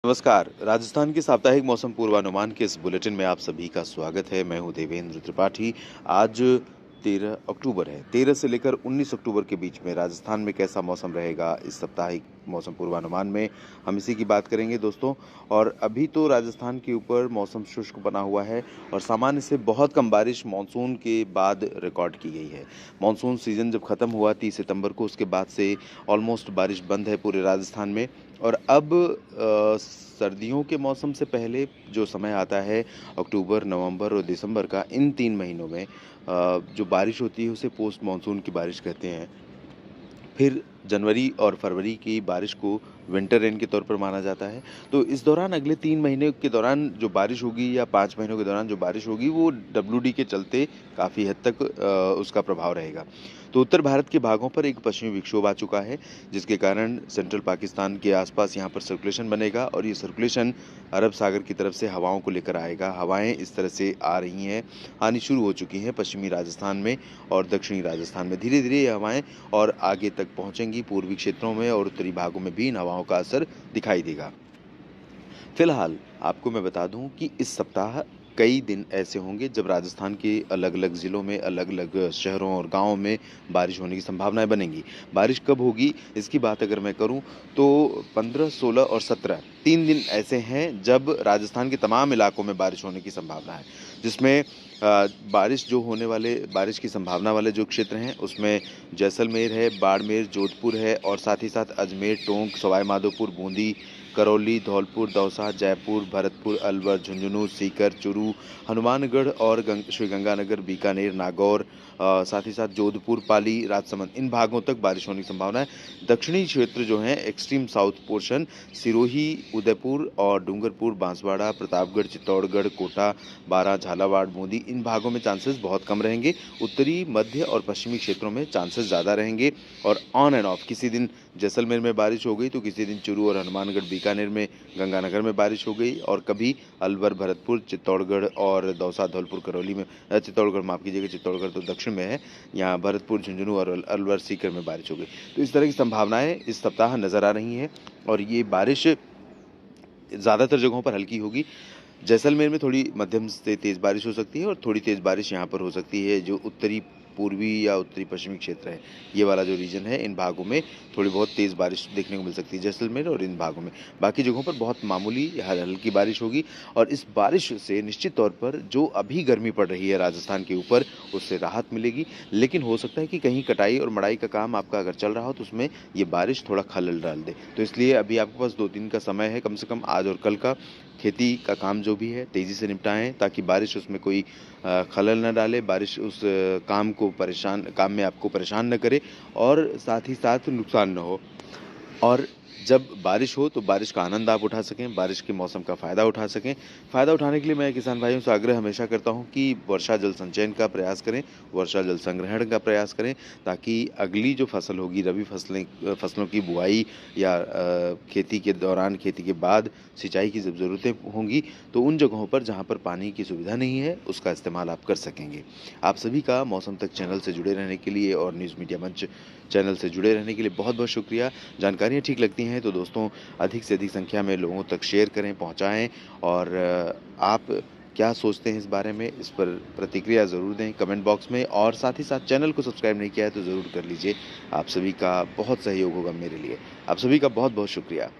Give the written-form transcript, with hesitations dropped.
नमस्कार। राजस्थान के साप्ताहिक मौसम पूर्वानुमान के इस बुलेटिन में आप सभी का स्वागत है। मैं हूं देवेंद्र त्रिपाठी। आज 13 अक्टूबर है। 13 से लेकर 19 अक्टूबर के बीच में राजस्थान में कैसा मौसम रहेगा, इस साप्ताहिक मौसम पूर्वानुमान में हम इसी की बात करेंगे दोस्तों। और अभी तो राजस्थान के ऊपर मौसम शुष्क बना हुआ है और सामान्य से बहुत कम बारिश मानसून के बाद रिकॉर्ड की गई है। मानसून सीजन जब खत्म हुआ 30 सितंबर को, उसके बाद से ऑलमोस्ट बारिश बंद है पूरे राजस्थान में। और अब सर्दियों के मौसम से पहले जो समय आता है अक्टूबर, नवंबर और दिसंबर का, इन 3 महीनों में जो बारिश होती है उसे पोस्ट मानसून की बारिश कहते हैं। फिर जनवरी और फरवरी की बारिश को विंटर रेन के तौर पर माना जाता है। तो इस दौरान अगले 3 महीने के दौरान जो बारिश होगी या 5 महीनों के दौरान जो बारिश होगी वो डब्ल्यूडी के चलते काफ़ी हद तक उसका प्रभाव रहेगा। तो उत्तर भारत के भागों पर एक पश्चिमी विक्षोभ आ चुका है, जिसके कारण सेंट्रल पाकिस्तान के आसपास यहाँ पर सर्कुलेशन बनेगा और ये सर्कुलेशन अरब सागर की तरफ से हवाओं को लेकर आएगा। हवाएं इस तरह से आ रही हैं, आनी शुरू हो चुकी हैं पश्चिमी राजस्थान में और दक्षिणी राजस्थान में। धीरे-धीरे ये हवाएं और आगे तक पहुंचेंगी, पूर्वी क्षेत्रों में और उत्तरी भागों में भी इन हवाओं का असर दिखाई देगा। फिलहाल आपको मैं बता दूं कि इस सप्ताह कई दिन ऐसे होंगे जब राजस्थान के अलग-अलग ज़िलों में, अलग-अलग शहरों और गाँवों में बारिश होने की संभावनाएं बनेंगी। बारिश कब होगी, इसकी बात अगर मैं करूं तो 15, 16 और 17 3 दिन ऐसे हैं जब राजस्थान के तमाम इलाकों में बारिश होने की संभावना है, जिसमें बारिश जो होने वाले बारिश की संभावना वाले जो क्षेत्र हैं उसमें जैसलमेर है, बाड़मेर, जोधपुर है और साथ ही साथ अजमेर, टोंक, सवाई माधोपुर, बूंदी, करौली, धौलपुर, दौसा, जयपुर, भरतपुर, अलवर, झुंझुनू, सीकर, चुरू, हनुमानगढ़ और श्रीगंगानगर, बीकानेर, नागौर, साथ ही साथ जोधपुर, पाली, राजसमंद, इन भागों तक बारिश होने की संभावना है। दक्षिणी क्षेत्र जो हैं, extreme south portion, Sirohi, Udaipur और डूंगरपुर, बांसवाड़ा, प्रतापगढ़, चित्तौड़गढ़, कोटा, बारां, झालावाड़, बूंदी, इन भागों में चांसेस बहुत कम रहेंगे। उत्तरी, मध्य और पश्चिमी क्षेत्रों में चांसेस ज़्यादा रहेंगे। और ऑन एंड ऑफ किसी दिन जैसलमेर में बारिश हो गई तो किसी दिन चुरू और हनुमानगढ़, बीकानेर में, गंगानगर में बारिश हो गई और कभी अलवर, भरतपुर, चित्तौड़गढ़ और दौसा, धौलपुर, करौली में, चित्तौड़गढ़ माफ़ कीजिएगा, चित्तौड़गढ़ तो दक्षिण में है, यहाँ भरतपुर, झुंझुनू और अलवर, सीकर में बारिश हो गई। तो इस तरह की संभावनाएं इस सप्ताह नज़र आ रही हैं और ये बारिश ज़्यादातर जगहों पर हल्की होगी। जैसलमेर में थोड़ी मध्यम से तेज़ बारिश हो सकती है और थोड़ी तेज़ बारिश यहाँ पर हो सकती है जो उत्तरी पूर्वी या उत्तरी पश्चिमी क्षेत्र है, ये वाला जो रीजन है, इन भागों में थोड़ी बहुत तेज़ बारिश देखने को मिल सकती है जैसलमेर और इन भागों में। बाकी जगहों पर बहुत मामूली हल्की बारिश होगी और इस बारिश से निश्चित तौर पर जो अभी गर्मी पड़ रही है राजस्थान के ऊपर, उससे राहत मिलेगी। लेकिन हो सकता है कि कहीं कटाई और मड़ाई का काम आपका अगर चल रहा हो तो उसमें ये बारिश थोड़ा खलल डाल दे। तो इसलिए अभी आपके पास 2 दिन का समय है कम से कम, आज और कल का। खेती का काम जो भी है तेज़ी से निपटाएँ ताकि बारिश उसमें कोई खलल ना डाले, बारिश उस काम में आपको परेशान ना करे और साथ ही साथ नुकसान ना हो। और जब बारिश हो तो बारिश का आनंद आप उठा सकें, बारिश के मौसम का फ़ायदा उठा सकें। फ़ायदा उठाने के लिए मैं किसान भाइयों से आग्रह हमेशा करता हूं कि वर्षा जल संचयन का प्रयास करें, वर्षा जल संग्रहण का प्रयास करें, ताकि अगली जो फसल होगी, रबी फसलों की बुआई या खेती के दौरान, खेती के बाद सिंचाई की जब ज़रूरतें होंगी तो उन जगहों पर जहाँ पर पानी की सुविधा नहीं है उसका इस्तेमाल आप कर सकेंगे। आप सभी का मौसम तक चैनल से जुड़े रहने के लिए और न्यूज़ मीडिया मंच चैनल से जुड़े रहने के लिए बहुत-बहुत शुक्रिया। जानकारियाँ ठीक लगती हैं तो दोस्तों अधिक से अधिक संख्या में लोगों तक शेयर करें, पहुँचाएँ और आप क्या सोचते हैं इस बारे में, इस पर प्रतिक्रिया ज़रूर दें कमेंट बॉक्स में और साथ ही साथ चैनल को सब्सक्राइब नहीं किया है तो ज़रूर कर लीजिए। आप सभी का बहुत सहयोग होगा मेरे लिए। आप सभी का बहुत-बहुत शुक्रिया।